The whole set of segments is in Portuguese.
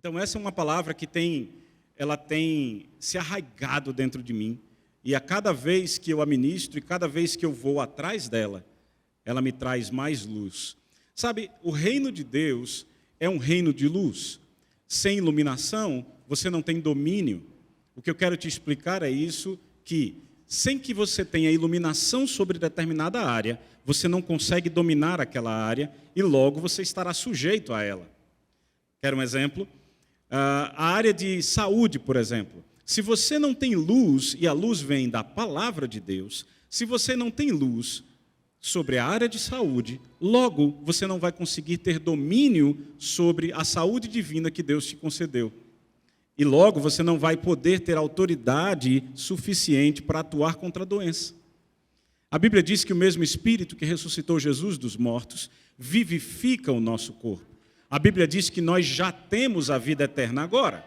Então essa é uma palavra que ela tem se arraigado dentro de mim, e a cada vez que eu a ministro e cada vez que eu vou atrás dela, ela me traz mais luz. Sabe, o reino de Deus é um reino de luz. Sem iluminação, você não tem domínio. O que eu quero te explicar é isso, que sem que você tenha iluminação sobre determinada área, você não consegue dominar aquela área e logo você estará sujeito a ela. Quer um exemplo? A área de saúde, por exemplo. Se você não tem luz, e a luz vem da palavra de Deus, se você não tem luz sobre a área de saúde, logo você não vai conseguir ter domínio sobre a saúde divina que Deus te concedeu. E logo você não vai poder ter autoridade suficiente para atuar contra a doença. A Bíblia diz que o mesmo Espírito que ressuscitou Jesus dos mortos vivifica o nosso corpo. A Bíblia diz que nós já temos a vida eterna agora.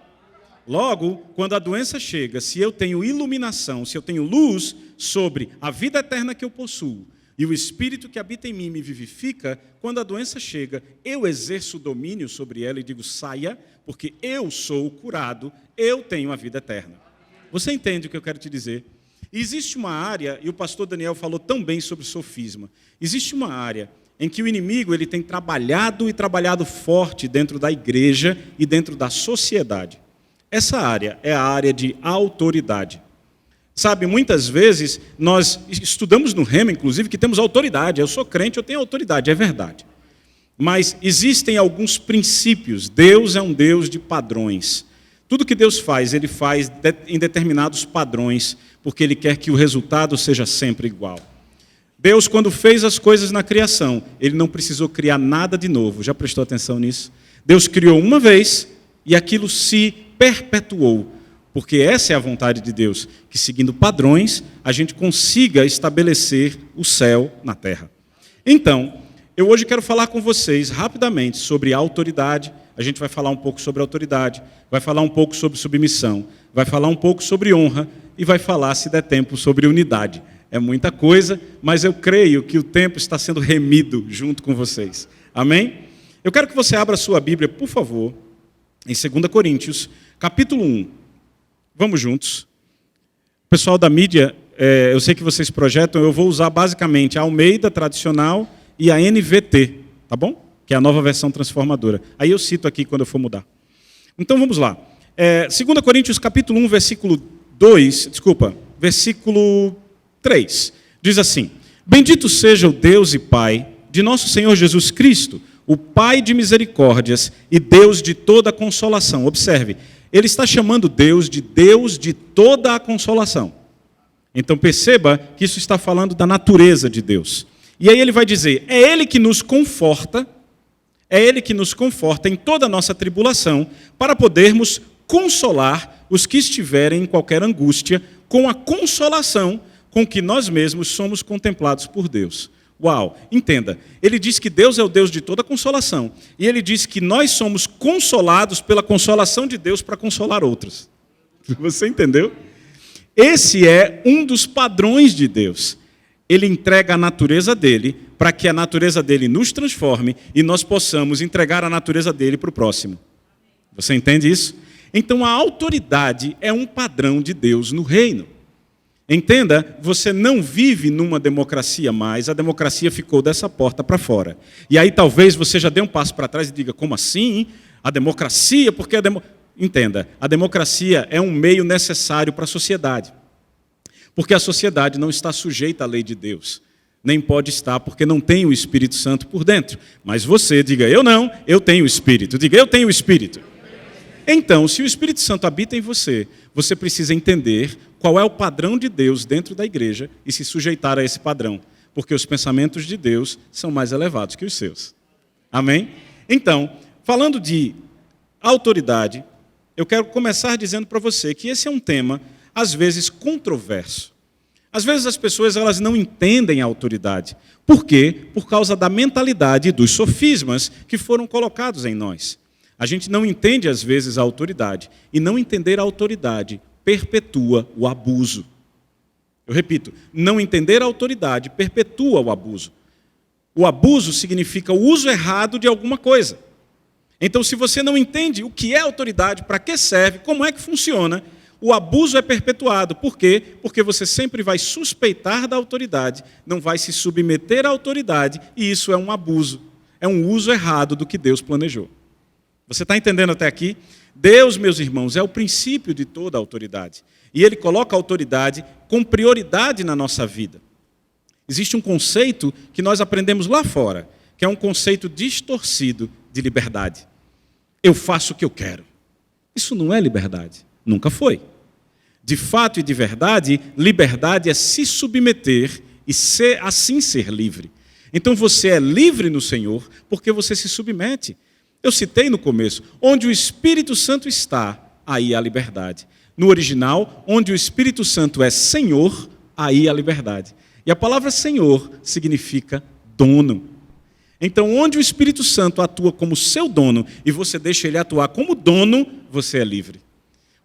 Logo, quando a doença chega, se eu tenho iluminação, se eu tenho luz sobre a vida eterna que eu possuo, e o Espírito que habita em mim me vivifica, quando a doença chega, eu exerço domínio sobre ela e digo, saia, porque eu sou curado, eu tenho a vida eterna. Você entende o que eu quero te dizer? Existe uma área, e o pastor Daniel falou tão bem sobre sofisma, existe uma área em que o inimigo ele tem trabalhado e trabalhado forte dentro da igreja e dentro da sociedade. Essa área é a área de autoridade. Sabe, muitas vezes nós estudamos no Rema, inclusive, que temos autoridade. Eu sou crente, eu tenho autoridade, é verdade. Mas existem alguns princípios. Deus é um Deus de padrões. Tudo que Deus faz, Ele faz em determinados padrões, porque Ele quer que o resultado seja sempre igual. Deus, quando fez as coisas na criação, Ele não precisou criar nada de novo. Já prestou atenção nisso? Deus criou uma vez e aquilo se perpetuou. Porque essa é a vontade de Deus, que seguindo padrões, a gente consiga estabelecer o céu na terra. Então, eu hoje quero falar com vocês rapidamente sobre autoridade. A gente vai falar um pouco sobre autoridade, vai falar um pouco sobre submissão, vai falar um pouco sobre honra e vai falar, se der tempo, sobre unidade. É muita coisa, mas eu creio que o tempo está sendo remido junto com vocês. Amém? Eu quero que você abra a sua Bíblia, por favor, em 2 Coríntios, capítulo 1. Vamos juntos. O pessoal da mídia, eu sei que vocês projetam, eu vou usar basicamente a Almeida tradicional e a NVT, tá bom? Que é a nova versão transformadora. Aí eu cito aqui quando eu for mudar. Então vamos lá. 2 Coríntios capítulo 1, versículo 3, diz assim: Bendito seja o Deus e Pai de nosso Senhor Jesus Cristo, o Pai de misericórdias e Deus de toda a consolação. Observe, ele está chamando Deus de toda a consolação. Então perceba que isso está falando da natureza de Deus. E aí ele vai dizer, é Ele que nos conforta em toda a nossa tribulação, para podermos consolar os que estiverem em qualquer angústia, com a consolação com que nós mesmos somos contemplados por Deus. Uau, entenda, ele diz que Deus é o Deus de toda consolação, e ele diz que nós somos consolados pela consolação de Deus para consolar outros. Você entendeu? Esse é um dos padrões de Deus. Ele entrega a natureza dele, para que a natureza dele nos transforme, e nós possamos entregar a natureza dele para o próximo. Você entende isso? Então a autoridade é um padrão de Deus no reino. Entenda, você não vive numa democracia mais, a democracia ficou dessa porta para fora. E aí talvez você já dê um passo para trás e diga, como assim? A democracia? Porque Entenda, a democracia é um meio necessário para a sociedade. Porque a sociedade não está sujeita à lei de Deus. Nem pode estar, porque não tem o Espírito Santo por dentro. Mas você diga, eu não, eu tenho o Espírito. Diga, eu tenho o Espírito. Então, se o Espírito Santo habita em você, você precisa entender qual é o padrão de Deus dentro da igreja e se sujeitar a esse padrão, porque os pensamentos de Deus são mais elevados que os seus. Amém? Então, falando de autoridade, eu quero começar dizendo para você que esse é um tema, às vezes, controverso. Às vezes as pessoas elas não entendem a autoridade. Por quê? Por causa da mentalidade dos sofismas que foram colocados em nós. A gente não entende, às vezes, a autoridade. E não entender a autoridade perpetua o abuso. Eu repito, não entender a autoridade perpetua o abuso. O abuso significa o uso errado de alguma coisa. Então, se você não entende o que é autoridade, para que serve, como é que funciona, o abuso é perpetuado. Por quê? Porque você sempre vai suspeitar da autoridade, não vai se submeter à autoridade, e isso é um abuso. É um uso errado do que Deus planejou. Você está entendendo até aqui? Deus, meus irmãos, é o princípio de toda a autoridade. E Ele coloca a autoridade com prioridade na nossa vida. Existe um conceito que nós aprendemos lá fora, que é um conceito distorcido de liberdade. Eu faço o que eu quero. Isso não é liberdade. Nunca foi. De fato e de verdade, liberdade é se submeter e assim ser livre. Então você é livre no Senhor porque você se submete. Eu citei no começo, onde o Espírito Santo está, aí há liberdade. No original, onde o Espírito Santo é Senhor, aí há liberdade. E a palavra Senhor significa dono. Então, onde o Espírito Santo atua como seu dono e você deixa ele atuar como dono, você é livre.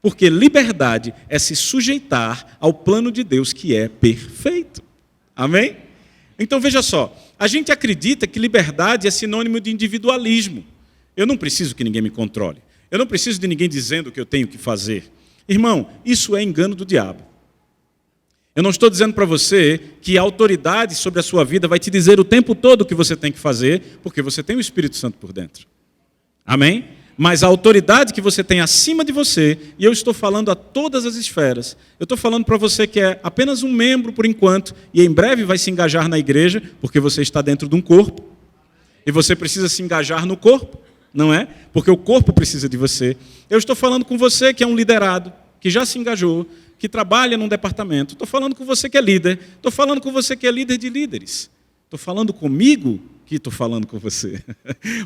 Porque liberdade é se sujeitar ao plano de Deus que é perfeito. Amém? Então, veja só, a gente acredita que liberdade é sinônimo de individualismo. Eu não preciso que ninguém me controle. Eu não preciso de ninguém dizendo o que eu tenho que fazer. Irmão, isso é engano do diabo. Eu não estou dizendo para você que a autoridade sobre a sua vida vai te dizer o tempo todo o que você tem que fazer, porque você tem o Espírito Santo por dentro. Amém? Mas a autoridade que você tem acima de você, e eu estou falando a todas as esferas, eu estou falando para você que é apenas um membro por enquanto, e em breve vai se engajar na igreja, porque você está dentro de um corpo, e você precisa se engajar no corpo, não é? Porque o corpo precisa de você. Eu estou falando com você que é um liderado, que já se engajou, que trabalha num departamento. Estou falando com você que é líder. Estou falando com você que é líder de líderes. Estou falando comigo que estou falando com você.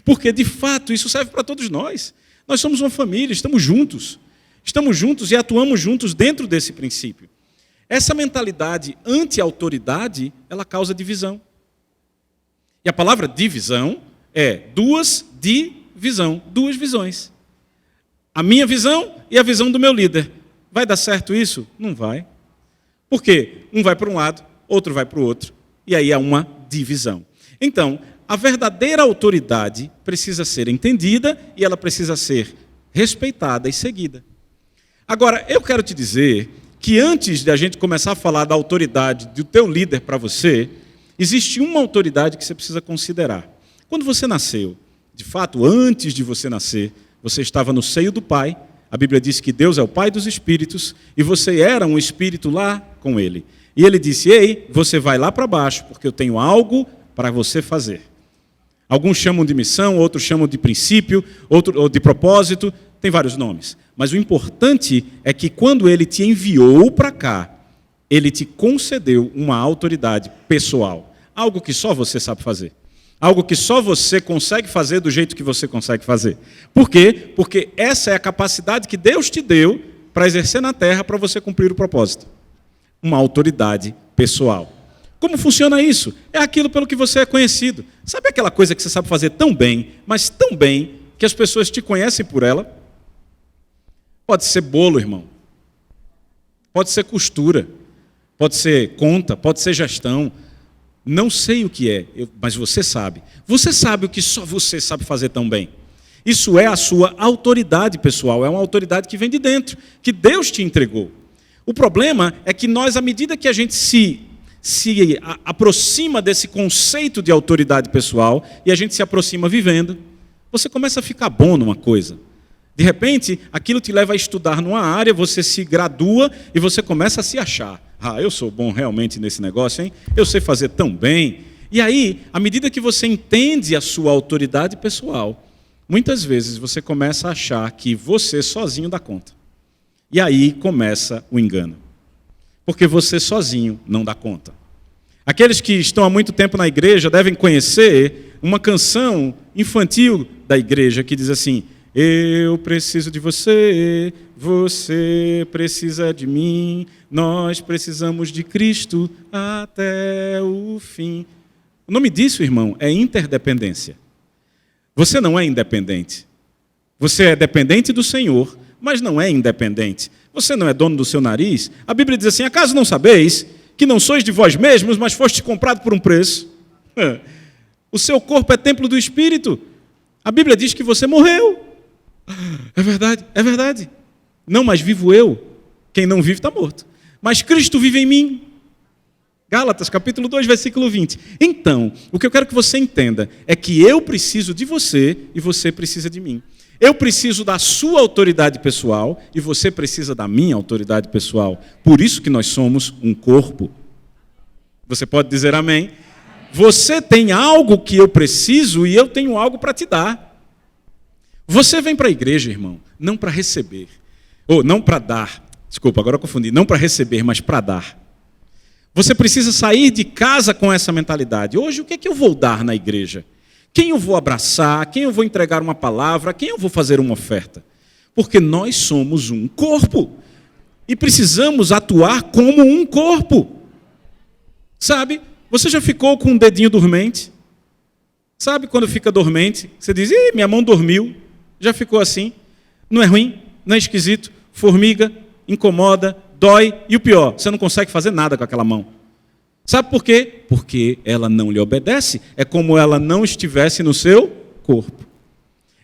Porque, de fato, isso serve para todos nós. Nós somos uma família, estamos juntos. Estamos juntos e atuamos juntos dentro desse princípio. Essa mentalidade anti-autoridade, ela causa divisão. E a palavra divisão é duas visões. A minha visão e a visão do meu líder. Vai dar certo isso? Não vai. Por quê? Um vai para um lado, outro vai para o outro, e aí há uma divisão. Então, a verdadeira autoridade precisa ser entendida e ela precisa ser respeitada e seguida. Agora, eu quero te dizer que antes de a gente começar a falar da autoridade do teu líder para você, existe uma autoridade que você precisa considerar. Quando você nasceu, de fato, antes de você nascer, você estava no seio do Pai. A Bíblia diz que Deus é o Pai dos Espíritos e você era um espírito lá com Ele. E Ele disse, ei, você vai lá para baixo, porque eu tenho algo para você fazer. Alguns chamam de missão, outros chamam de princípio, ou de propósito, tem vários nomes. Mas o importante é que quando Ele te enviou para cá, Ele te concedeu uma autoridade pessoal. Algo que só você sabe fazer. Algo que só você consegue fazer do jeito que você consegue fazer. Por quê? Porque essa é a capacidade que Deus te deu para exercer na terra para você cumprir o propósito. Uma autoridade pessoal. Como funciona isso? É aquilo pelo que você é conhecido. Sabe aquela coisa que você sabe fazer tão bem, mas tão bem, que as pessoas te conhecem por ela? Pode ser bolo, irmão. Pode ser costura. Pode ser conta, pode ser gestão. Não sei o que é, mas você sabe. Você sabe o que só você sabe fazer tão bem. Isso é a sua autoridade pessoal, é uma autoridade que vem de dentro, que Deus te entregou. O problema é que nós, à medida que a gente se aproxima desse conceito de autoridade pessoal, e a gente se aproxima vivendo, você começa a ficar bom numa coisa. De repente, aquilo te leva a estudar numa área, você se gradua e você começa a se achar. Ah, eu sou bom realmente nesse negócio, hein? Eu sei fazer tão bem. E aí, à medida que você entende a sua autoridade pessoal, muitas vezes você começa a achar que você sozinho dá conta. E aí começa o engano. Porque você sozinho não dá conta. Aqueles que estão há muito tempo na igreja devem conhecer uma canção infantil da igreja que diz assim: eu preciso de você, você precisa de mim, nós precisamos de Cristo até o fim. O nome disso, irmão, é interdependência. Você não é independente. Você é dependente do Senhor, mas não é independente. Você não é dono do seu nariz. A Bíblia diz assim: acaso não sabeis que não sois de vós mesmos, mas fostes comprado por um preço? O seu corpo é templo do Espírito. A Bíblia diz que você morreu. É verdade, é verdade. Não, mas vivo eu. Quem não vive está morto. Mas Cristo vive em mim. Gálatas, capítulo 2, versículo 20. Então, o que eu quero que você entenda é que eu preciso de você e você precisa de mim. Eu preciso da sua autoridade pessoal e você precisa da minha autoridade pessoal. Por isso que nós somos um corpo. Você pode dizer amém? Você tem algo que eu preciso e eu tenho algo para te dar. Você vem para a igreja, irmão, não para receber. Ou não para dar. Desculpa, agora eu confundi. Não para receber, mas para dar. Você precisa sair de casa com essa mentalidade. Hoje, o que é que eu vou dar na igreja? Quem eu vou abraçar? Quem eu vou entregar uma palavra? Quem eu vou fazer uma oferta? Porque nós somos um corpo. E precisamos atuar como um corpo. Sabe? Você já ficou com um dedinho dormente? Sabe quando fica dormente? Você diz, ih, minha mão dormiu. Já ficou assim? Não é ruim? Não é esquisito? Formiga, incomoda, dói. E o pior, você não consegue fazer nada com aquela mão. Sabe por quê? Porque ela não lhe obedece. É como ela não estivesse no seu corpo.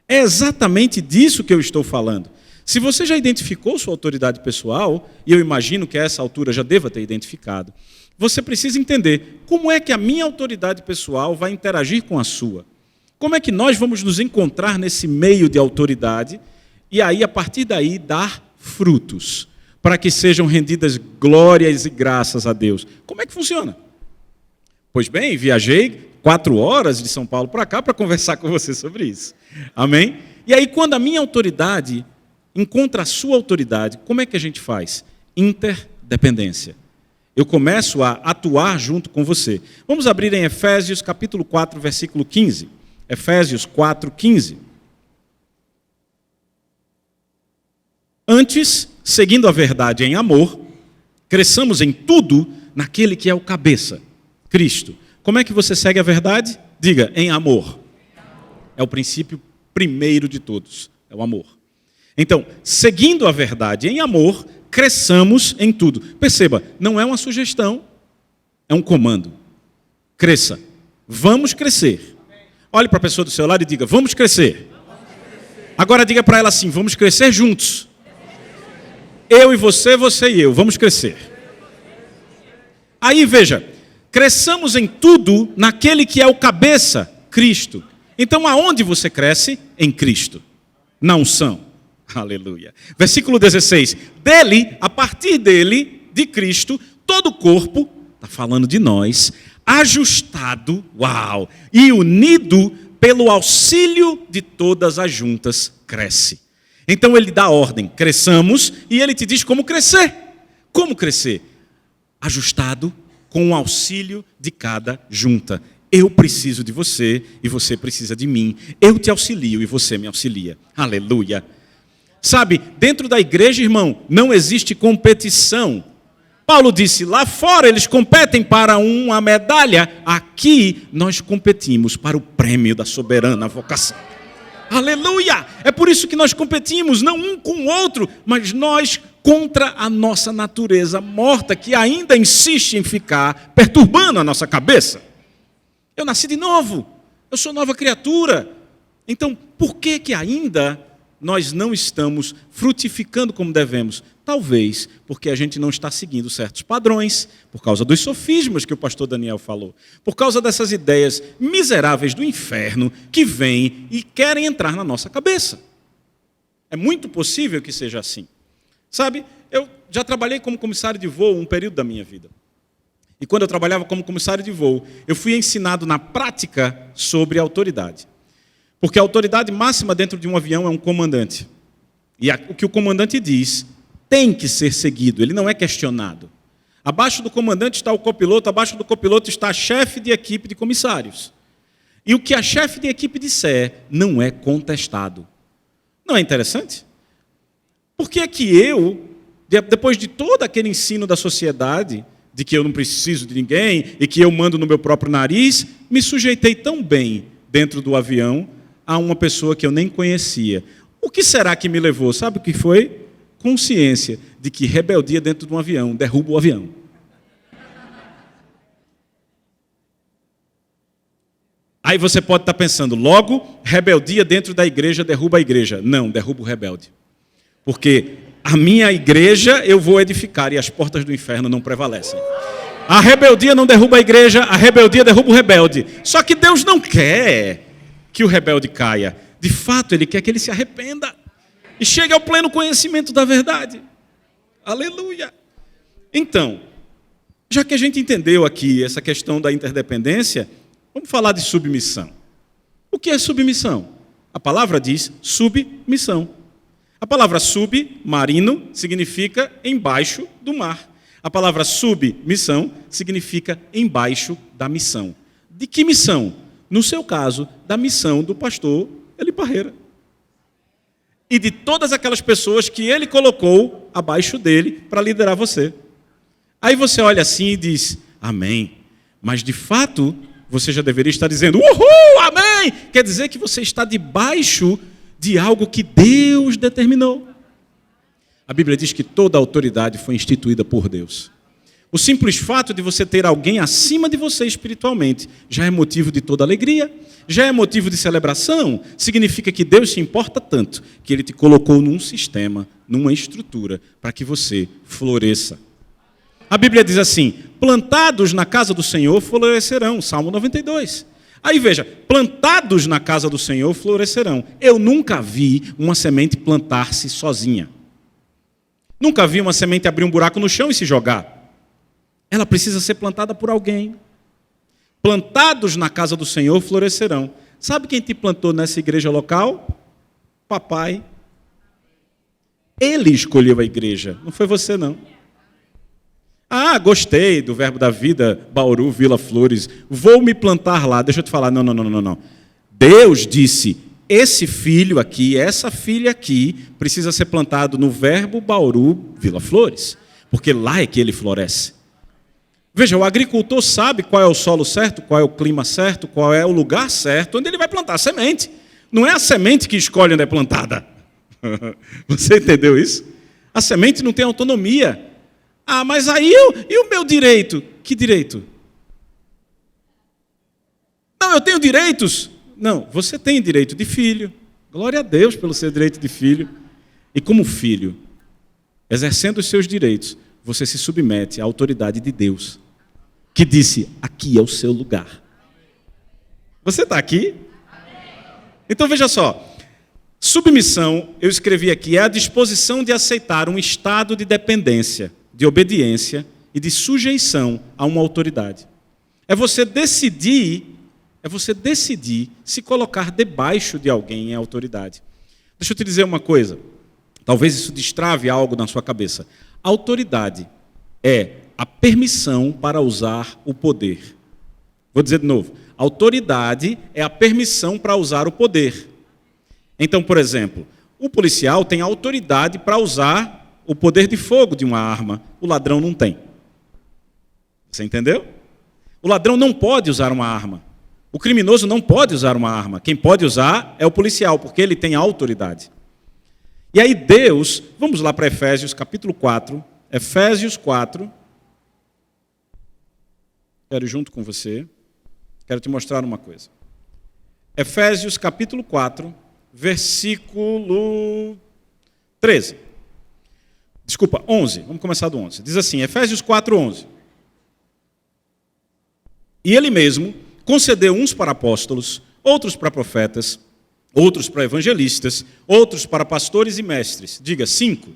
É exatamente disso que eu estou falando. Se você já identificou sua autoridade pessoal, e eu imagino que a essa altura já deva ter identificado, você precisa entender como é que a minha autoridade pessoal vai interagir com a sua. Como é que nós vamos nos encontrar nesse meio de autoridade e aí, a partir daí, dar frutos, para que sejam rendidas glórias e graças a Deus. Como é que funciona? Pois bem, viajei 4 horas de São Paulo para cá para conversar com você sobre isso. Amém? E aí, quando a minha autoridade encontra a sua autoridade, como é que a gente faz? Interdependência. Eu começo a atuar junto com você. Vamos abrir em Efésios capítulo 4, versículo 15. Efésios 4, 15. Antes, seguindo a verdade em amor, cresçamos em tudo naquele que é o cabeça, Cristo. Como é que você segue a verdade? Diga, em amor. É o princípio primeiro de todos, é o amor. Então, seguindo a verdade em amor, cresçamos em tudo. Perceba, não é uma sugestão, é um comando. Cresça. Vamos crescer. Olhe para a pessoa do seu lado e diga, vamos crescer. Agora diga para ela assim, vamos crescer juntos. Eu e você e eu, vamos crescer. Aí veja, cresçamos em tudo naquele que é o cabeça, Cristo. Então aonde você cresce? Em Cristo. Na unção. Aleluia. Versículo 16. Dele, a partir dele, de Cristo, todo o corpo, está falando de nós, ajustado, uau, e unido pelo auxílio de todas as juntas, cresce. Então ele dá ordem, cresçamos, e ele te diz como crescer. Como crescer? Ajustado com o auxílio de cada junta. Eu preciso de você e você precisa de mim. Eu te auxilio e você me auxilia. Aleluia. Sabe, dentro da igreja, irmão, não existe competição. Paulo disse, lá fora eles competem para uma medalha. Aqui nós competimos para o prêmio da soberana vocação. Aleluia! É por isso que nós competimos, não um com o outro, mas nós contra a nossa natureza morta, que ainda insiste em ficar perturbando a nossa cabeça. Eu nasci de novo, eu sou nova criatura. Então, por que ainda nós não estamos frutificando como devemos? Talvez porque a gente não está seguindo certos padrões, por causa dos sofismas que o pastor Daniel falou, por causa dessas ideias miseráveis do inferno que vêm e querem entrar na nossa cabeça. É muito possível que seja assim. Sabe, eu já trabalhei como comissário de voo um período da minha vida. E quando eu trabalhava como comissário de voo, eu fui ensinado na prática sobre autoridade. Porque a autoridade máxima dentro de um avião é um comandante. E o que o comandante diz tem que ser seguido, ele não é questionado. Abaixo do comandante está o copiloto, abaixo do copiloto está a chefe de equipe de comissários. E o que a chefe de equipe disser não é contestado. Não é interessante? Por que é que eu, depois de todo aquele ensino da sociedade, de que eu não preciso de ninguém e que eu mando no meu próprio nariz, me sujeitei tão bem dentro do avião a uma pessoa que eu nem conhecia? O que será que me levou? Sabe o que foi? Consciência de que rebeldia dentro de um avião derruba o avião. Aí você pode estar pensando, logo, rebeldia dentro da igreja derruba a igreja. Não, derruba o rebelde. Porque a minha igreja eu vou edificar e as portas do inferno não prevalecem. A rebeldia não derruba a igreja, a rebeldia derruba o rebelde. Só que Deus não quer que o rebelde caia. De fato, Ele quer que ele se arrependa e chegue ao pleno conhecimento da verdade. Aleluia! Então, já que a gente entendeu aqui essa questão da interdependência, vamos falar de submissão. O que é submissão? A palavra diz submissão. A palavra submarino significa embaixo do mar. A palavra submissão significa embaixo da missão. De que missão? No seu caso, da missão do pastor Eli Parreira. E de todas aquelas pessoas que ele colocou abaixo dele para liderar você. Aí você olha assim e diz, amém. Mas de fato, você já deveria estar dizendo, uhul, amém. Quer dizer que você está debaixo de algo que Deus determinou. A Bíblia diz que toda a autoridade foi instituída por Deus. O simples fato de você ter alguém acima de você espiritualmente já é motivo de toda alegria, já é motivo de celebração. Significa que Deus se importa tanto que Ele te colocou num sistema, numa estrutura, para que você floresça. A Bíblia diz assim, plantados na casa do Senhor florescerão, Salmo 92. Aí veja, plantados na casa do Senhor florescerão. Eu nunca vi uma semente plantar-se sozinha. Nunca vi uma semente abrir um buraco no chão e se jogar. Ela precisa ser plantada por alguém. Plantados na casa do Senhor florescerão. Sabe quem te plantou nessa igreja local? Papai. Ele escolheu a igreja, não foi você não. Ah, gostei do Verbo da Vida, Bauru, Vila Flores. Vou me plantar lá. Deixa eu te falar, não. Deus disse, esse filho aqui, essa filha aqui, precisa ser plantado no Verbo Bauru, Vila Flores. Porque lá é que ele floresce. Veja, o agricultor sabe qual é o solo certo, qual é o clima certo, qual é o lugar certo, onde ele vai plantar a semente. Não é a semente que escolhe onde é plantada. Você entendeu isso? A semente não tem autonomia. Ah, mas aí e o meu direito? Que direito? Não, eu tenho direitos. Não, você tem direito de filho. Glória a Deus pelo seu direito de filho. E como filho, exercendo os seus direitos, você se submete à autoridade de Deus, que disse, aqui é o seu lugar. Você está aqui? Então veja só, submissão, eu escrevi aqui, é a disposição de aceitar um estado de dependência, de obediência e de sujeição a uma autoridade. É você decidir se colocar debaixo de alguém em autoridade. Deixa eu te dizer uma coisa, talvez isso destrave algo na sua cabeça. Autoridade é a permissão para usar o poder. Vou dizer de novo. Autoridade é a permissão para usar o poder. Então, por exemplo, o policial tem autoridade para usar o poder de fogo de uma arma. O ladrão não tem. Você entendeu? O ladrão não pode usar uma arma. O criminoso não pode usar uma arma. Quem pode usar é o policial, porque ele tem autoridade. E aí Deus, vamos lá para Efésios capítulo 4, Efésios 4, quero ir junto com você, quero te mostrar uma coisa. Efésios capítulo 4, versículo 13. Desculpa, 11, vamos começar do 11. Diz assim, Efésios 4, 11. E ele mesmo concedeu uns para apóstolos, outros para profetas, outros para evangelistas, outros para pastores e mestres. Diga, 5.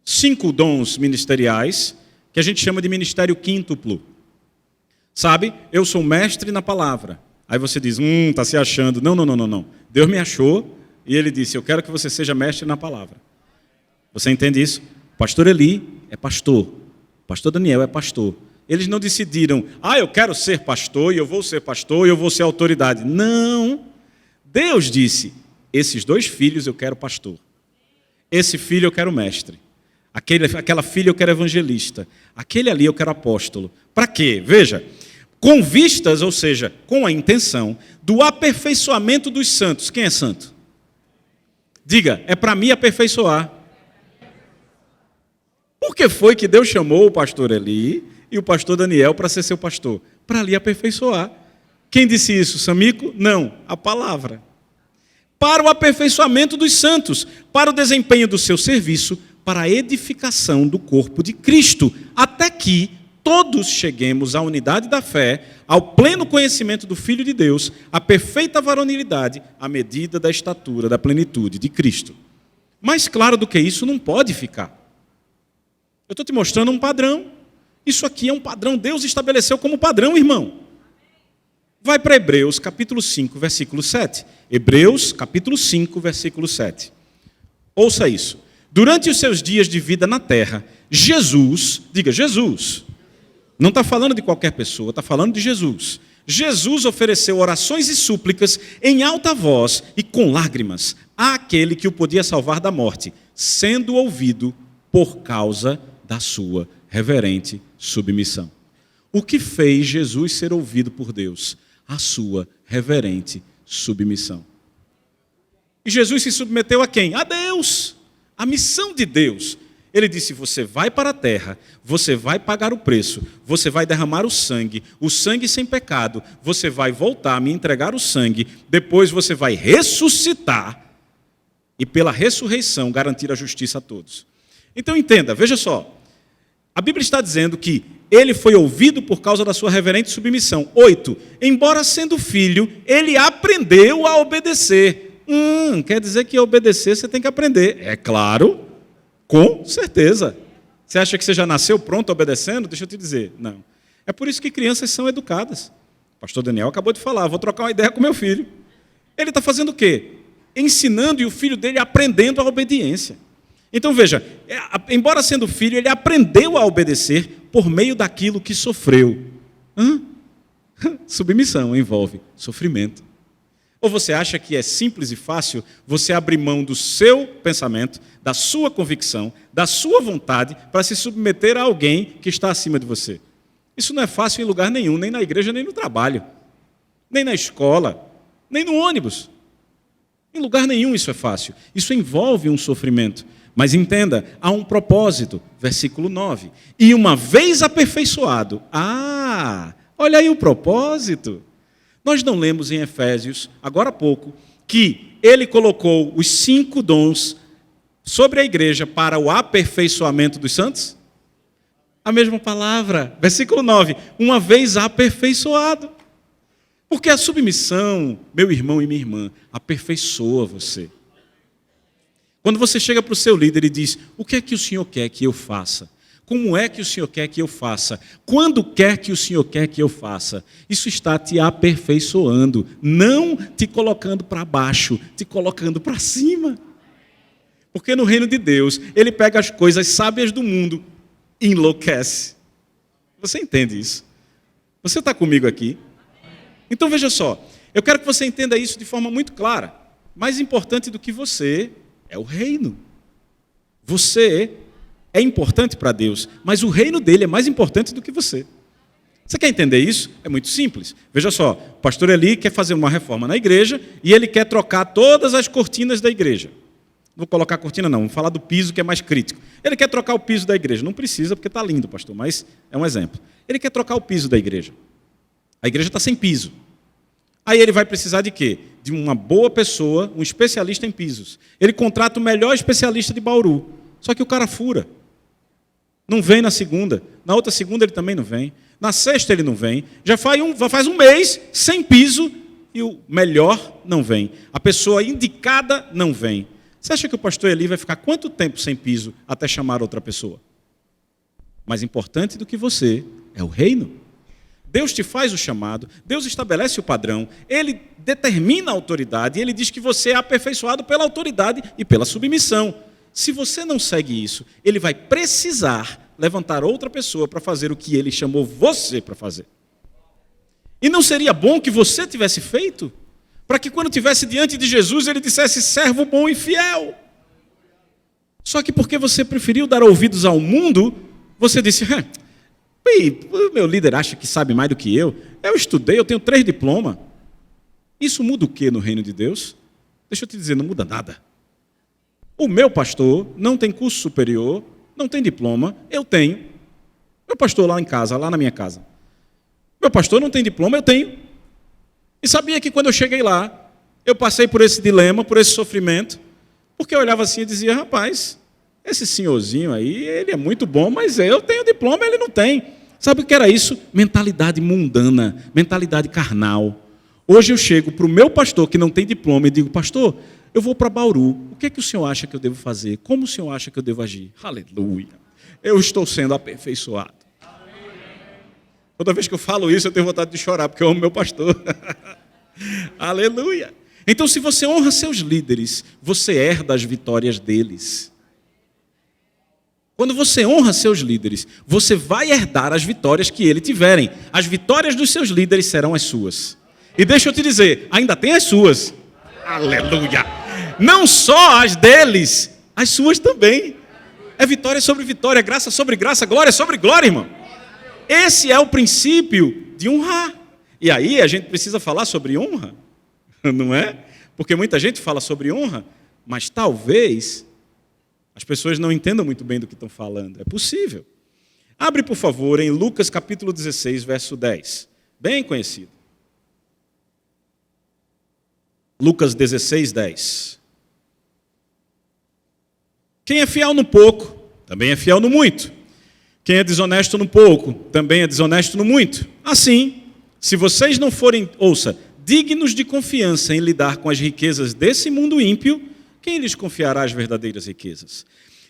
5 dons ministeriais, que a gente chama de ministério quíntuplo. Sabe, eu sou mestre na palavra. Aí você diz, está se achando. Não. Deus me achou e ele disse, eu quero que você seja mestre na palavra. Você entende isso? O pastor Eli é pastor. O pastor Daniel é pastor. Eles não decidiram, eu quero ser pastor e eu vou ser pastor e eu vou ser autoridade. Não. Deus disse, esses 2 filhos eu quero pastor. Esse filho eu quero mestre. Aquela filha eu quero evangelista. Aquele ali eu quero apóstolo. Para quê? Veja, com vistas, ou seja, com a intenção do aperfeiçoamento dos santos. Quem é santo? Diga, é para me aperfeiçoar. Por que foi que Deus chamou o pastor Eli e o pastor Daniel para ser seu pastor? Para lhe aperfeiçoar. Quem disse isso, Samico? Não, a palavra. Para o aperfeiçoamento dos santos, para o desempenho do seu serviço, para a edificação do corpo de Cristo, até que todos cheguemos à unidade da fé, ao pleno conhecimento do Filho de Deus, à perfeita varonilidade, à medida da estatura da plenitude de Cristo. Mais claro do que isso não pode ficar. Eu estou te mostrando um padrão. Isso aqui é um padrão. Deus estabeleceu como padrão, irmão. Vai para Hebreus, capítulo 5, versículo 7. Hebreus, capítulo 5, versículo 7. Ouça isso. Durante os seus dias de vida na terra, Jesus, diga Jesus, não está falando de qualquer pessoa, está falando de Jesus. Jesus ofereceu orações e súplicas em alta voz e com lágrimas àquele que o podia salvar da morte, sendo ouvido por causa da sua reverente submissão. O que fez Jesus ser ouvido por Deus? A sua reverente submissão. E Jesus se submeteu a quem? A Deus. A missão de Deus. Ele disse, você vai para a terra, você vai pagar o preço, você vai derramar o sangue sem pecado, você vai voltar a me entregar o sangue, depois você vai ressuscitar e pela ressurreição garantir a justiça a todos. Então entenda, veja só, a Bíblia está dizendo que ele foi ouvido por causa da sua reverente submissão. 8. Embora sendo filho, ele aprendeu a obedecer. Quer dizer que obedecer você tem que aprender. É claro, com certeza. Você acha que você já nasceu pronto obedecendo? Deixa eu te dizer, não. É por isso que crianças são educadas. O pastor Daniel acabou de falar, vou trocar uma ideia com meu filho. Ele está fazendo o quê? Ensinando e o filho dele aprendendo a obediência. Então veja, embora sendo filho, ele aprendeu a obedecer por meio daquilo que sofreu. Submissão envolve sofrimento. Ou você acha que é simples e fácil você abrir mão do seu pensamento, da sua convicção, da sua vontade, para se submeter a alguém que está acima de você? Isso não é fácil em lugar nenhum, nem na igreja, nem no trabalho, nem na escola, nem no ônibus. Em lugar nenhum isso é fácil. Isso envolve um sofrimento. Mas entenda, há um propósito, versículo 9. E uma vez aperfeiçoado, olha aí o propósito. Nós não lemos em Efésios, agora há pouco, que ele colocou os 5 dons sobre a igreja para o aperfeiçoamento dos santos? A mesma palavra, versículo 9. Uma vez aperfeiçoado. Porque a submissão, meu irmão e minha irmã, aperfeiçoa você. Quando você chega para o seu líder e diz, o que é que o senhor quer que eu faça? Como é que o senhor quer que eu faça? Quando quer que o senhor quer que eu faça? Isso está te aperfeiçoando, não te colocando para baixo, te colocando para cima. Porque no reino de Deus, ele pega as coisas sábias do mundo e enlouquece. Você entende isso? Você está comigo aqui? Então veja só, eu quero que você entenda isso de forma muito clara. Mais importante do que você é o reino. Você é importante para Deus, mas o reino dele é mais importante do que você. Você quer entender isso? É muito simples. Veja só, o pastor Eli quer fazer uma reforma na igreja e ele quer trocar todas as cortinas da igreja. Não vou colocar cortina não, vamos falar do piso que é mais crítico. Ele quer trocar o piso da igreja. Não precisa porque está lindo, pastor, mas é um exemplo. Ele quer trocar o piso da igreja. A igreja está sem piso. Aí ele vai precisar de quê? De uma boa pessoa, um especialista em pisos. Ele contrata o melhor especialista de Bauru. Só que o cara fura. Não vem na segunda. Na outra segunda ele também não vem. Na sexta ele não vem. Já faz um mês sem piso e o melhor não vem. A pessoa indicada não vem. Você acha que o pastor Eli vai ficar quanto tempo sem piso até chamar outra pessoa? Mais importante do que você é o reino. Deus te faz o chamado, Deus estabelece o padrão, Ele determina a autoridade, e Ele diz que você é aperfeiçoado pela autoridade e pela submissão. Se você não segue isso, Ele vai precisar levantar outra pessoa para fazer o que Ele chamou você para fazer. E não seria bom que você tivesse feito? Para que quando estivesse diante de Jesus, Ele dissesse, servo bom e fiel. Só que porque você preferiu dar ouvidos ao mundo, você disse, o meu líder acha que sabe mais do que eu estudei, eu tenho 3 diplomas. Isso muda o que no reino de Deus? Deixa eu te dizer, não muda nada. O meu pastor não tem curso superior, não tem diploma, eu tenho. Meu pastor lá em casa, lá na minha casa. Meu pastor não tem diploma, eu tenho. E sabia que quando eu cheguei lá, eu passei por esse dilema, por esse sofrimento, porque eu olhava assim e dizia, rapaz, esse senhorzinho aí, ele é muito bom, mas eu tenho diploma, ele não tem. Sabe o que era isso? Mentalidade mundana, mentalidade carnal. Hoje eu chego para o meu pastor que não tem diploma e digo, pastor, eu vou para Bauru, o que é que o senhor acha que eu devo fazer? Como o senhor acha que eu devo agir? Aleluia! Eu estou sendo aperfeiçoado. Toda vez que eu falo isso, eu tenho vontade de chorar, porque eu amo meu pastor. Aleluia! Então, se você honra seus líderes, você herda as vitórias deles. Quando você honra seus líderes, você vai herdar as vitórias que eles tiverem. As vitórias dos seus líderes serão as suas. E deixa eu te dizer, ainda tem as suas. Aleluia! Não só as deles, as suas também. É vitória sobre vitória, graça sobre graça, glória sobre glória, irmão. Esse é o princípio de honrar. E aí a gente precisa falar sobre honra, não é? Porque muita gente fala sobre honra, mas talvez as pessoas não entendam muito bem do que estão falando. É possível. Abre, por favor, em Lucas capítulo 16, verso 10. Bem conhecido. Lucas 16, 10. Quem é fiel no pouco, também é fiel no muito. Quem é desonesto no pouco, também é desonesto no muito. Assim, se vocês não forem, dignos de confiança em lidar com as riquezas desse mundo ímpio, quem lhes confiará as verdadeiras riquezas?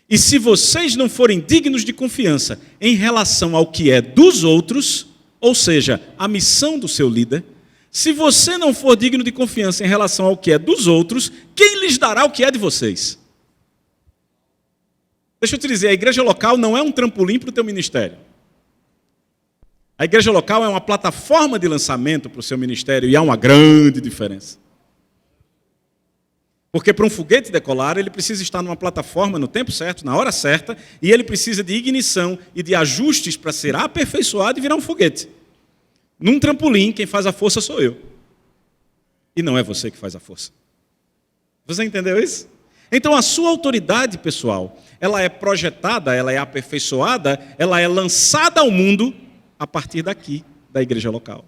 E se vocês não forem dignos de confiança em relação ao que é dos outros, ou seja, a missão do seu líder, se você não for digno de confiança em relação ao que é dos outros, quem lhes dará o que é de vocês? Deixa eu te dizer, a igreja local não é um trampolim para o teu ministério. A igreja local é uma plataforma de lançamento para o seu ministério e há uma grande diferença. Porque para um foguete decolar, ele precisa estar numa plataforma no tempo certo, na hora certa, e ele precisa de ignição e de ajustes para ser aperfeiçoado e virar um foguete. Num trampolim, quem faz a força sou eu. E não é você que faz a força. Você entendeu isso? Então a sua autoridade, pessoal, ela é projetada, ela é aperfeiçoada, ela é lançada ao mundo a partir daqui, da igreja local.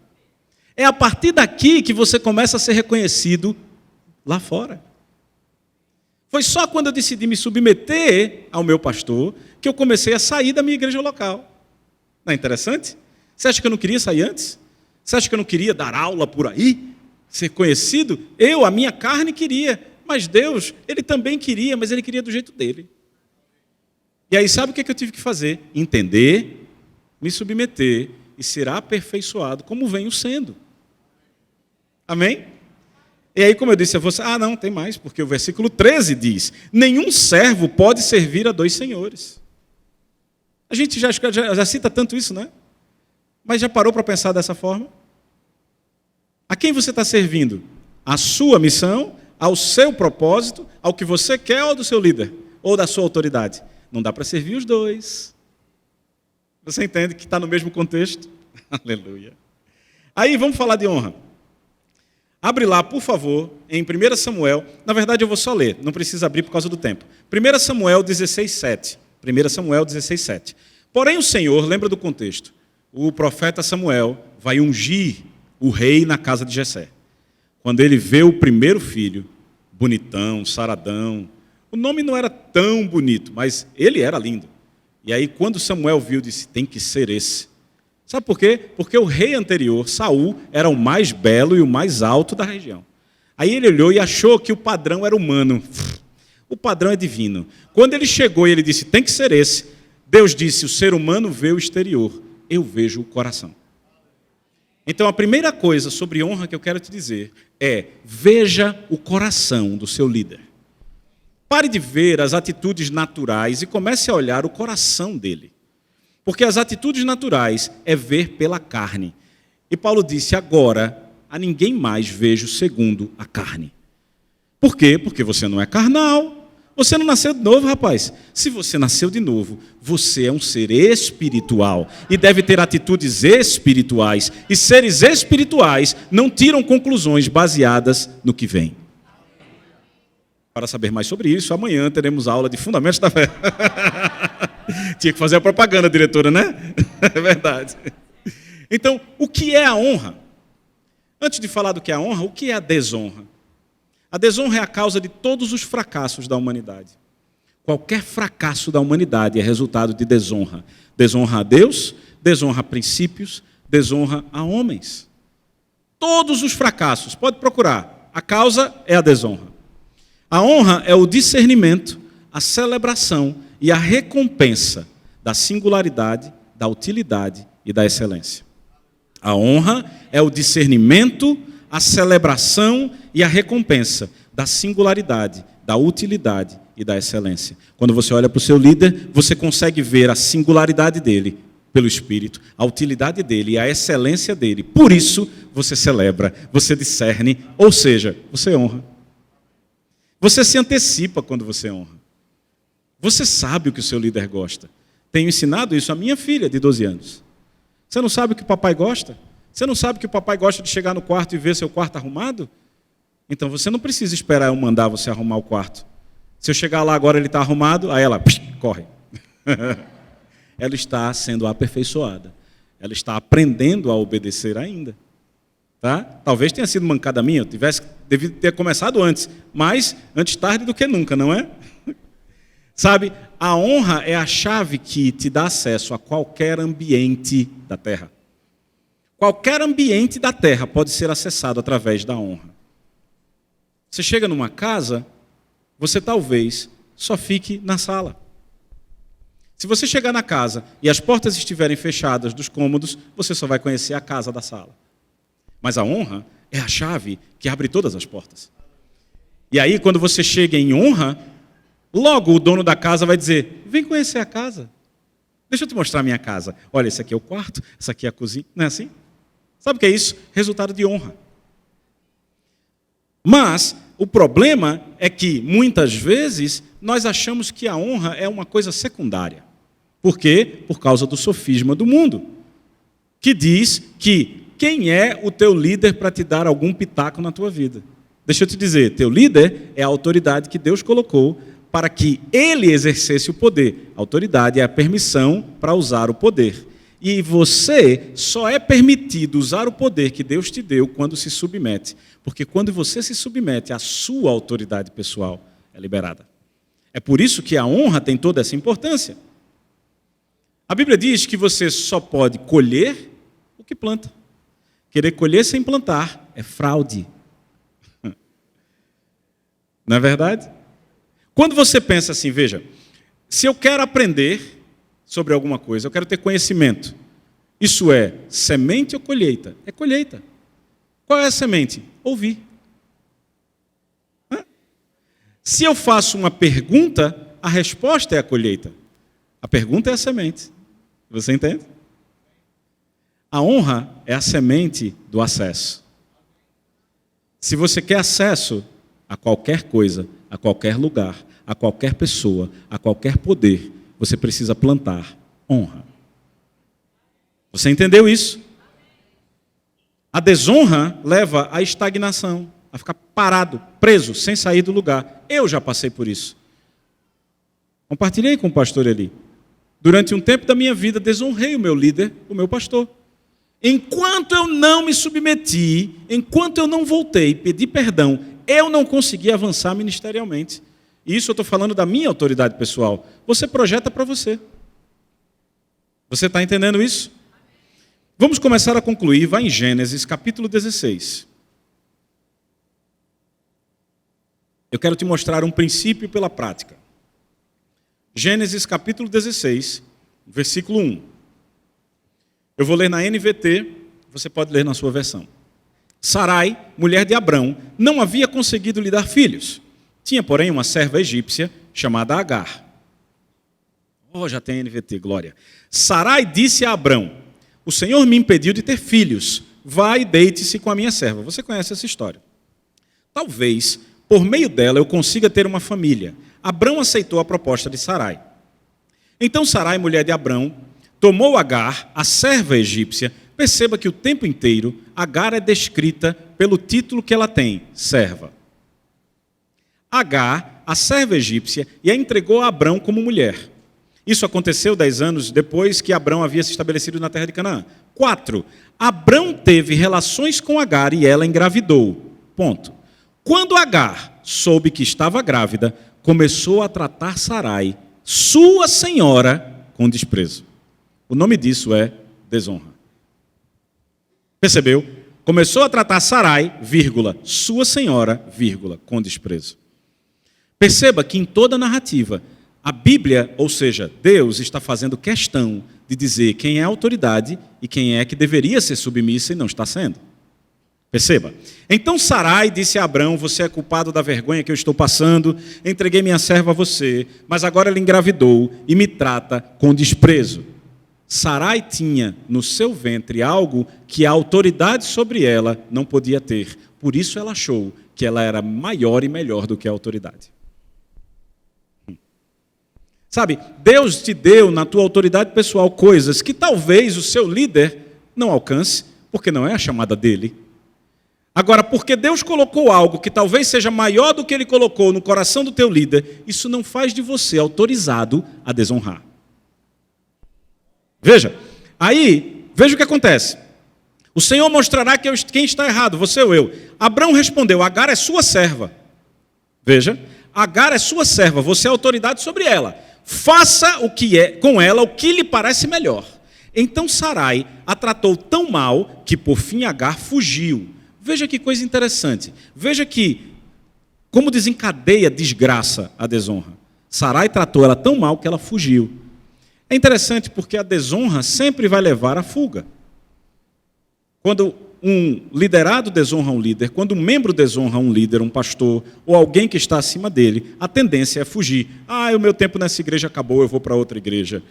É a partir daqui que você começa a ser reconhecido lá fora. Foi só quando eu decidi me submeter ao meu pastor que eu comecei a sair da minha igreja local. Não é interessante? Você acha que eu não queria sair antes? Você acha que eu não queria dar aula por aí? Ser conhecido? A minha carne queria. Mas Deus, Ele também queria, mas Ele queria do jeito dele. E aí sabe o que eu tive que fazer? Entender, me submeter e ser aperfeiçoado como venho sendo. Amém? E aí, como eu disse a você, não, tem mais, porque o versículo 13 diz, nenhum servo pode servir a dois senhores. A gente já cita tanto isso, né? Mas já parou para pensar dessa forma? A quem você está servindo? A sua missão, ao seu propósito, ao que você quer ou do seu líder? Ou da sua autoridade? Não dá para servir os dois. Você entende que está no mesmo contexto? Aleluia. Aí vamos falar de honra. Abre lá, por favor, em 1 Samuel. Na verdade, eu vou só ler, não precisa abrir por causa do tempo. 1 Samuel 16:7. 1 Samuel 16:7. Porém, o Senhor, lembra do contexto, o profeta Samuel vai ungir o rei na casa de Jessé. Quando ele vê o primeiro filho, bonitão, saradão, o nome não era tão bonito, mas ele era lindo. E aí, quando Samuel viu, disse, tem que ser esse. Sabe por quê? Porque o rei anterior, Saul, era o mais belo e o mais alto da região. Aí ele olhou e achou que o padrão era humano. O padrão é divino. Quando ele chegou e ele disse, tem que ser esse, Deus disse, o ser humano vê o exterior, eu vejo o coração. Então, a primeira coisa sobre honra que eu quero te dizer é, veja o coração do seu líder. Pare de ver as atitudes naturais e comece a olhar o coração dele. Porque as atitudes naturais é ver pela carne. E Paulo disse, agora, a ninguém mais vejo segundo a carne. Por quê? Porque você não é carnal. Você não nasceu de novo, rapaz. Se você nasceu de novo, você é um ser espiritual. E deve ter atitudes espirituais. E seres espirituais não tiram conclusões baseadas no que vem. Para saber mais sobre isso, amanhã teremos aula de Fundamentos da Fé. Tinha que fazer a propaganda, diretora, né? É verdade. Então, o que é a honra? Antes de falar do que é a honra, o que é a desonra? A desonra é a causa de todos os fracassos da humanidade. Qualquer fracasso da humanidade é resultado de desonra. Desonra a Deus, desonra a princípios, desonra a homens. Todos os fracassos, pode procurar. A causa é a desonra. A honra é o discernimento, a celebração e a recompensa da singularidade, da utilidade e da excelência. A honra é o discernimento, a celebração e a recompensa da singularidade, da utilidade e da excelência. Quando você olha para o seu líder, você consegue ver a singularidade dele pelo Espírito, a utilidade dele e a excelência dele. Por isso, você celebra, você discerne, ou seja, você honra. Você se antecipa quando você honra. Você sabe o que o seu líder gosta. Tenho ensinado isso à minha filha de 12 anos. Você não sabe o que o papai gosta? Você não sabe que o papai gosta de chegar no quarto e ver seu quarto arrumado? Então você não precisa esperar eu mandar você arrumar o quarto. Se eu chegar lá agora ele está arrumado, aí ela corre. Ela está sendo aperfeiçoada. Ela está aprendendo a obedecer ainda. Tá? Talvez tenha sido mancada minha, devia ter começado antes, mas antes tarde do que nunca, não é? Sabe, a honra é a chave que te dá acesso a qualquer ambiente da terra. Qualquer ambiente da terra pode ser acessado através da honra. Você chega numa casa, você talvez só fique na sala. Se você chegar na casa e as portas estiverem fechadas dos cômodos, você só vai conhecer a casa da sala. Mas a honra é a chave que abre todas as portas. E aí, quando você chega em honra, logo o dono da casa vai dizer, vem conhecer a casa. Deixa eu te mostrar a minha casa. Olha, esse aqui é o quarto, essa aqui é a cozinha. Não é assim? Sabe o que é isso? Resultado de honra. Mas o problema é que, muitas vezes, nós achamos que a honra é uma coisa secundária. Por quê? Por causa do sofisma do mundo, que diz que quem é o teu líder para te dar algum pitaco na tua vida? Deixa eu te dizer, teu líder é a autoridade que Deus colocou para que ele exercesse o poder. A autoridade é a permissão para usar o poder. E você só é permitido usar o poder que Deus te deu quando se submete. Porque quando você se submete, a sua autoridade pessoal é liberada. É por isso que a honra tem toda essa importância. A Bíblia diz que você só pode colher o que planta. Querer colher sem plantar é fraude. Não é verdade? Quando você pensa assim, veja, se eu quero aprender sobre alguma coisa, eu quero ter conhecimento, isso é semente ou colheita? É colheita. Qual é a semente? Ouvir. Se eu faço uma pergunta, a resposta é a colheita. A pergunta é a semente. Você entende? A honra é a semente do acesso. Se você quer acesso a qualquer coisa, a qualquer lugar, a qualquer pessoa, a qualquer poder, você precisa plantar honra. Você entendeu isso? A desonra leva à estagnação, a ficar parado, preso, sem sair do lugar. Eu já passei por isso. Compartilhei com o pastor ali. Durante um tempo da minha vida, desonrei o meu líder, o meu pastor. Enquanto eu não me submeti, enquanto eu não voltei, pedi perdão, eu não consegui avançar ministerialmente. E isso eu estou falando da minha autoridade pessoal. Você projeta para você. Você está entendendo isso? Vamos começar a concluir. Vai em Gênesis, capítulo 16. Eu quero te mostrar um princípio pela prática. Gênesis, capítulo 16, versículo 1. Eu vou ler na NVT, você pode ler na sua versão. Sarai, mulher de Abrão, não havia conseguido lhe dar filhos. Tinha, porém, uma serva egípcia chamada Agar. Oh, já tem NVT, glória. Sarai disse a Abrão, o Senhor me impediu de ter filhos. Vai e deite-se com a minha serva. Você conhece essa história. Talvez, por meio dela, eu consiga ter uma família. Abrão aceitou a proposta de Sarai. Então Sarai, mulher de Abrão, tomou Agar, a serva egípcia. Perceba que o tempo inteiro Agar é descrita pelo título que ela tem, serva. Agar, a serva egípcia, e a entregou a Abrão como mulher. Isso aconteceu 10 anos depois que Abrão havia se estabelecido na terra de Canaã. 4. Abrão teve relações com Agar e ela engravidou. Ponto. Quando Agar soube que estava grávida, começou a tratar Sarai, sua senhora, com desprezo. O nome disso é desonra. Percebeu? Começou a tratar Sarai, vírgula, sua senhora, vírgula, com desprezo. Perceba que em toda a narrativa, a Bíblia, ou seja, Deus está fazendo questão de dizer quem é a autoridade e quem é que deveria ser submissa e não está sendo. Perceba. Então Sarai disse a Abrão, você é culpado da vergonha que eu estou passando, entreguei minha serva a você, mas agora ela engravidou e me trata com desprezo. Sarai tinha no seu ventre algo que a autoridade sobre ela não podia ter. Por isso ela achou que ela era maior e melhor do que a autoridade. Sabe, Deus te deu na tua autoridade pessoal coisas que talvez o seu líder não alcance, porque não é a chamada dele. Agora, porque Deus colocou algo que talvez seja maior do que ele colocou no coração do teu líder, isso não faz de você autorizado a desonrar. Veja o que acontece. O Senhor mostrará quem está errado, você ou eu. Abrão respondeu, Agar é sua serva. Veja, Agar é sua serva, você é autoridade sobre ela. Faça o que é com ela o que lhe parece melhor. Então Sarai a tratou tão mal que por fim Agar fugiu. Veja que coisa interessante. Veja que como desencadeia desgraça a desonra. Sarai tratou ela tão mal que ela fugiu. É interessante porque a desonra sempre vai levar à fuga. Quando um liderado desonra um líder, quando um membro desonra um líder, um pastor, ou alguém que está acima dele, a tendência é fugir. O meu tempo nessa igreja acabou, eu vou para outra igreja.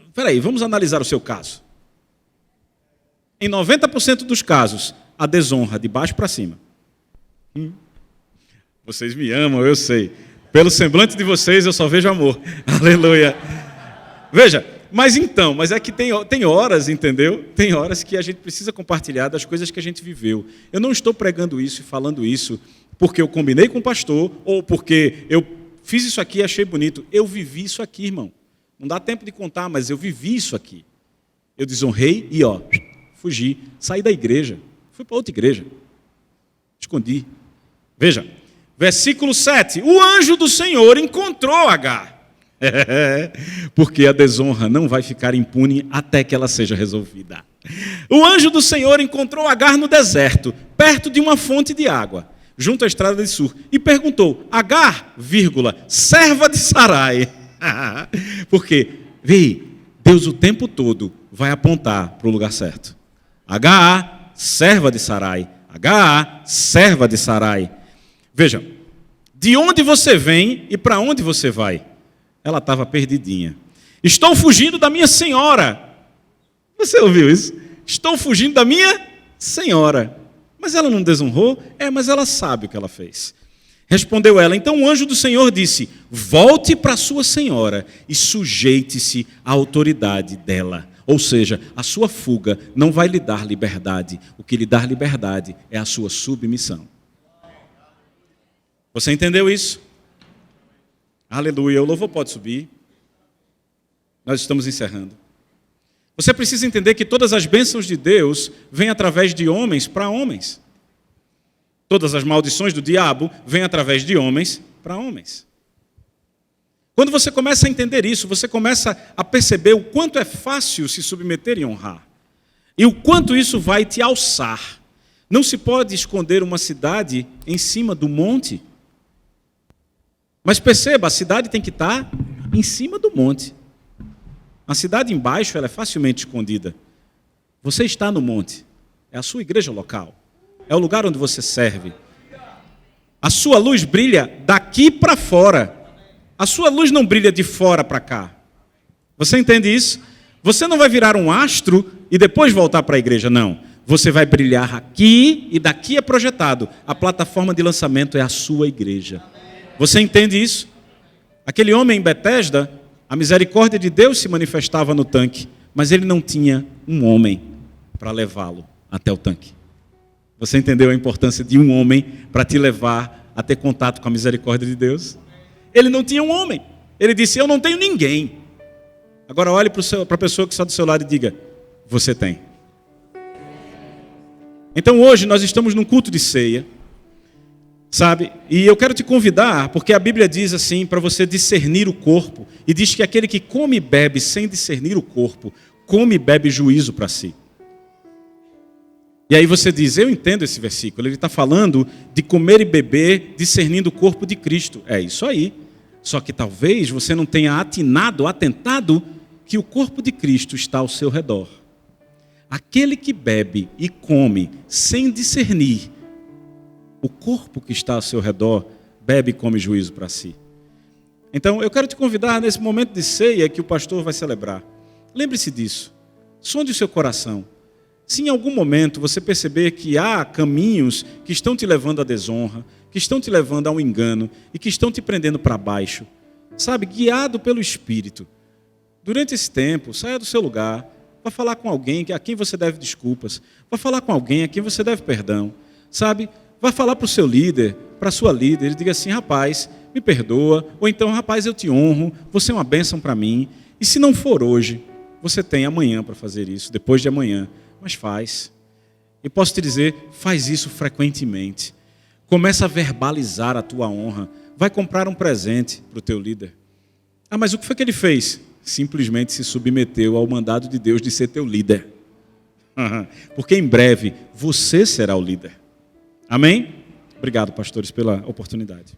Espera aí, vamos analisar o seu caso. Em 90% dos casos, a desonra de baixo para cima. Vocês me amam, eu sei. Pelo semblante de vocês eu só vejo amor. Aleluia. Veja, mas é que tem horas, entendeu? Tem horas que a gente precisa compartilhar das coisas que a gente viveu. Eu não estou pregando isso e falando isso porque eu combinei com o pastor ou porque eu fiz isso aqui e achei bonito. Eu vivi isso aqui, irmão. Não dá tempo de contar, mas eu vivi isso aqui. Eu desonrei e, fugi. Saí da igreja. Fui para outra igreja. Escondi. Veja, versículo 7. O anjo do Senhor encontrou Agar. Porque a desonra não vai ficar impune até que ela seja resolvida. O anjo do Senhor encontrou Agar no deserto, perto de uma fonte de água, junto à estrada de Sur, e perguntou, Agar, serva de Sarai. Porque, Deus o tempo todo vai apontar para o lugar certo. Agar, serva de Sarai. Agar, serva de Sarai. Veja, de onde você vem e para onde você vai? Ela estava perdidinha. Estou fugindo da minha senhora. Você ouviu isso? Estou fugindo da minha senhora. Mas ela não desonrou? Mas ela sabe o que ela fez. Respondeu ela, então o anjo do Senhor disse, volte para sua senhora e sujeite-se à autoridade dela. Ou seja, a sua fuga não vai lhe dar liberdade. O que lhe dá liberdade é a sua submissão. Você entendeu isso? Aleluia, o louvor pode subir. Nós estamos encerrando. Você precisa entender que todas as bênçãos de Deus vêm através de homens para homens. Todas as maldições do diabo vêm através de homens para homens. Quando você começa a entender isso, você começa a perceber o quanto é fácil se submeter e honrar. E o quanto isso vai te alçar. Não se pode esconder uma cidade em cima do monte. Mas perceba, a cidade tem que estar em cima do monte. A cidade embaixo ela é facilmente escondida. Você está no monte. É a sua igreja local. É o lugar onde você serve. A sua luz brilha daqui para fora. A sua luz não brilha de fora para cá. Você entende isso? Você não vai virar um astro e depois voltar para a igreja, não. Você vai brilhar aqui e daqui é projetado. A plataforma de lançamento é a sua igreja. Você entende isso? Aquele homem em Betesda, a misericórdia de Deus se manifestava no tanque, mas ele não tinha um homem para levá-lo até o tanque. Você entendeu a importância de um homem para te levar a ter contato com a misericórdia de Deus? Ele não tinha um homem. Ele disse, eu não tenho ninguém. Agora olhe para a pessoa que está do seu lado e diga, você tem. Então hoje nós estamos num culto de ceia, sabe? E eu quero te convidar, porque a Bíblia diz assim, para você discernir o corpo, e diz que aquele que come e bebe sem discernir o corpo, come e bebe juízo para si. E aí você diz, eu entendo esse versículo, ele está falando de comer e beber discernindo o corpo de Cristo. É isso aí. Só que talvez você não tenha atentado que o corpo de Cristo está ao seu redor. Aquele que bebe e come sem discernir o corpo que está ao seu redor, bebe e come juízo para si. Então, eu quero te convidar nesse momento de ceia que o pastor vai celebrar. Lembre-se disso. Sonde o seu coração. Se em algum momento você perceber que há caminhos que estão te levando à desonra, que estão te levando ao engano e que estão te prendendo para baixo, sabe, guiado pelo Espírito, durante esse tempo, saia do seu lugar, vá falar com alguém a quem você deve desculpas, vá falar com alguém a quem você deve perdão, sabe, vá falar para o seu líder, para a sua líder, e diga assim, rapaz, me perdoa, ou então, rapaz, eu te honro, você é uma bênção para mim, e se não for hoje, você tem amanhã para fazer isso, depois de amanhã, mas faz. E posso te dizer, faz isso frequentemente. Começa a verbalizar a tua honra. Vai comprar um presente para o teu líder. Ah, mas o que foi que ele fez? Simplesmente se submeteu ao mandado de Deus de ser teu líder. Porque em breve você será o líder. Amém? Obrigado, pastores, pela oportunidade.